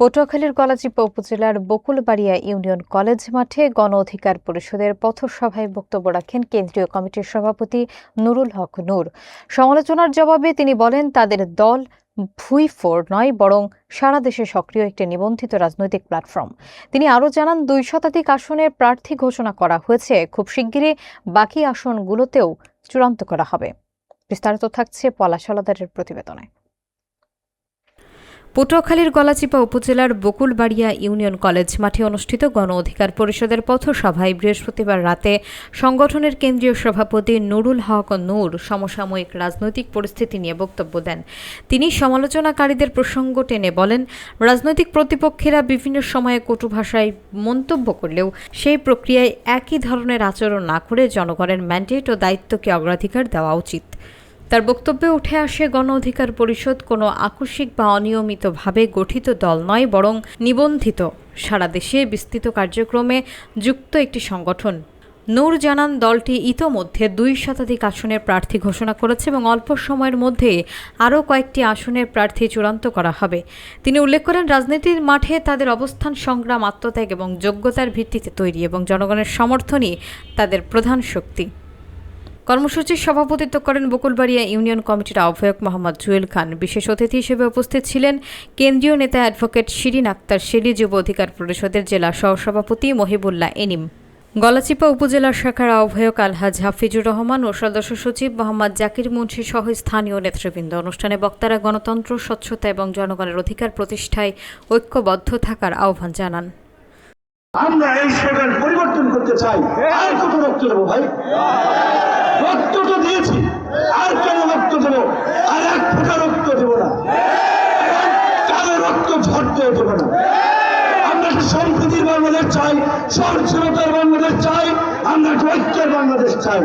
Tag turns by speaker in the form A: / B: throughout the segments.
A: পটুয়াখালীর গলাচিপা উপজেলার Bakulbaria union college মাঠে গণ অধিকার পরিষদের পথসভায় বক্তব্য রাখেন কেন্দ্রীয় কমিটির সভাপতি নুরুল হক নূর। সমালোচনার জবাবে তিনি বলেন, তাদের দল ভুইফোর নয়, বরং সারা দেশে সক্রিয় একটি নিবন্ধিত রাজনৈতিক প্ল্যাটফর্ম। তিনি আরও জানান, 2 শতাধিক আসনের প্রার্থী ঘোষণা করা হয়েছে। খুব শিগগিরই বাকি আসনগুলোতেও চূড়ান্ত করা হবে। বিস্তারিত থাকছে পলাশ হলাদারের প্রতিবেদনে। পটুয়াখালীর গলাচিপা উপজেলার বকুলবাড়িয়া ইউনিয়ন কলেজ মাঠে অনুষ্ঠিত গণ অধিকার পরিষদের পথসভায় বৃহস্পতিবার রাতে সংগঠনের কেন্দ্রীয় সভাপতি নুরুল হক নূর সমসাময়িক রাজনৈতিক পরিস্থিতি নিয়ে বক্তব্য দেন। তিনি সমালোচনাকারীদের প্রসঙ্গ টেনে বলেন, রাজনৈতিক প্রতিপক্ষেরা বিভিন্ন সময়ে কটু ভাষায় মন্তব্য করলেও সেই প্রক্রিয়ায় একই ধরনের আচরণ না করে জনগণের ম্যান্ডেট ও দায়িত্বকে অগ্রাধিকার দেওয়া উচিত। তার বক্তব্যে উঠে আসে, গণ অধিকার পরিষদ কোনো আকস্মিক বা অনিয়মিতভাবে গঠিত দল নয়, বরং নিবন্ধিত, সারা দেশে বিস্তৃত কার্যক্রমে যুক্ত একটি সংগঠন। নূর জানান, দলটি ইতোমধ্যে 2 শতাধিক আসনের প্রার্থী ঘোষণা করেছে এবং অল্প সময়ের মধ্যে আরও কয়েকটি আসনের প্রার্থী চূড়ান্ত করা হবে। তিনি উল্লেখ করেন, রাজনীতির মাঠে তাদের অবস্থান সংগ্রাম, আত্মত্যাগ এবং যোগ্যতার ভিত্তিতে তৈরি এবং জনগণের সমর্থনই তাদের প্রধান শক্তি। কর্মসূচির সভাপতিত্ব করেন বকুলবাড়িয়া ইউনিয়ন কমিটির আহ্বায়ক মোহাম্মদ জুয়েল খান। বিশেষ অতিথি হিসেবে উপস্থিত ছিলেন কেন্দ্রীয় নেতা অ্যাডভোকেট শিরিন আক্তার শেলি, যুব অধিকার পরিষদের জেলা সহসভাপতি মহিবুল্লাহ এনিম, গলাচিপা উপজেলা শাখার আহ্বায়ক আলহাজ হাফিজুর রহমান ও সদস্য সচিব মোহাম্মদ জাকির মুন্সি সহ স্থানীয় নেতৃবৃন্দ। অনুষ্ঠানে বক্তারা গণতন্ত্র, স্বচ্ছতা এবং জনগণের অধিকার প্রতিষ্ঠায় ঐক্যবদ্ধ থাকার আহ্বান জানান।
B: আমরা এই সরকার পরিবর্তন করতে চাই। আর কত রক্ত দেবো ভাই? রক্ত তো দিয়েছি, আর কেন রক্ত দেবো? আর এক ফোঁটা রক্ত দেবো না, কারো রক্ত ঝরতে দেবো না। আমরা সম্প্রীতির বাংলাদেশ চাই, সহনশীলতার বাংলাদেশ চাই, আমরা ঐক্যের বাংলাদেশ চাই,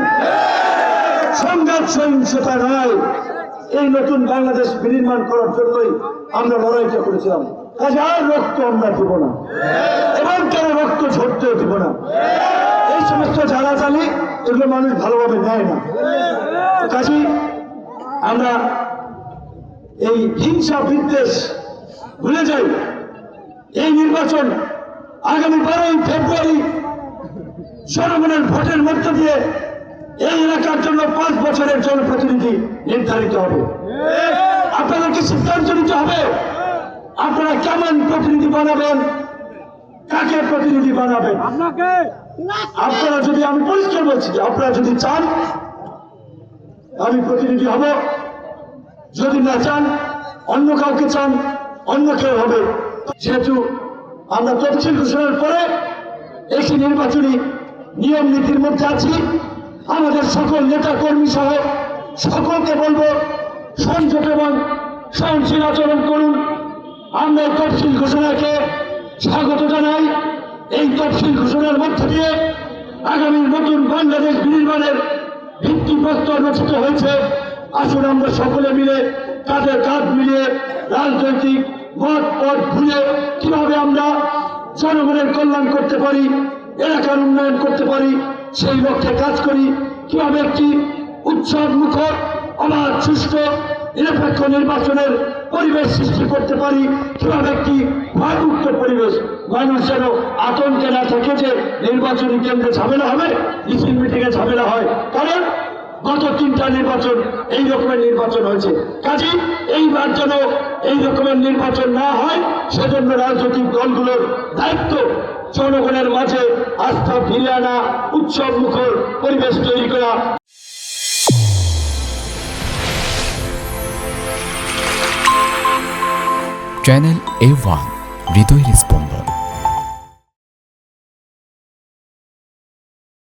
B: সংঘাত সহিংসতা নয়। এই নতুন বাংলাদেশ বিনির্মাণ করার জন্যই আমরা লড়াইটা করেছিলাম। কাজে আর রক্ত আমরা দেব না, এবং কেন রক্ত ঝরতে দেব না। এই সমস্ত জ্বালাজালি এগুলো মানুষ ভালোভাবে নেয় না। কাজে আমরা এই হিংসা বিদ্বেষ ভুলে যাই। এই নির্বাচন আগামী 12ই ফেব্রুয়ারি জনগণের ভোটের মধ্য দিয়ে এই এলাকার জন্য 5 বছরের জনপ্রতিনিধি নির্ধারিত হবে। আপনাদেরকে সিদ্ধান্ত নিতে হবে, আপনারা কেমন প্রতিনিধি বানাবেন, কাকে প্রতিনিধি বানাবেন। আপনারা যদি, আমি পরিষ্কার বলছি, আপনারা যদি চান আমি প্রতিনিধি হব, যদি না চান, অন্য কাউকে চান, অন্য কেউ হবে। যেহেতু আমরা তফসিল ঘোষণার পরে একটি নির্বাচনী নিয়ম নীতির মধ্যে আছি, আমাদের সকল নেতা কর্মী সহ সকলকে বলবো, সংযত এবং সহনশীল আচরণ করুন। আমরা তফসিল ঘোষণাকে স্বাগত জানাই। এই তফসিল ঘোষণার মধ্য দিয়ে আগামী নতুন বাংলাদেশ বিনির্মাণের ভিত্তিপ্রস্তর রচিত হয়েছে। আসুন আমরা সকলে মিলে কাঁধে কাঁধ মিলিয়ে রাজনৈতিক মত পথ ভুলে কিভাবে আমরা জনগণের কল্যাণ করতে পারি, এলাকার উন্নয়ন করতে পারি, সেই লক্ষ্যে কাজ করি। কিভাবে একটি উৎসব মুখর, অবাধ, সুষ্ঠু, নিরপেক্ষ নির্বাচনের পরিবেশ সৃষ্টি করতে পারি, কিভাবে একটি ভয়মুক্ত পরিবেশ, মানুষ যেন আতঙ্কে না থাকে যে নির্বাচনী কেন্দ্রে ঝামেলা হবে, মিছিল মিটিংয়ে ঝামেলা হয়। কারণ গত 3টা নির্বাচন এই রকমের নির্বাচন হয়েছে। কাজে এইবার যেন এই রকমের নির্বাচন না হয়, সেজন্য রাজনৈতিক দলগুলোর দায়িত্ব জনগণের মাঝে আস্থা ফিরিয়ে আনা, উৎসব মুখর পরিবেশ তৈরি করা।
C: চ্যানেল A1 হৃদয়ের স্পন্দন।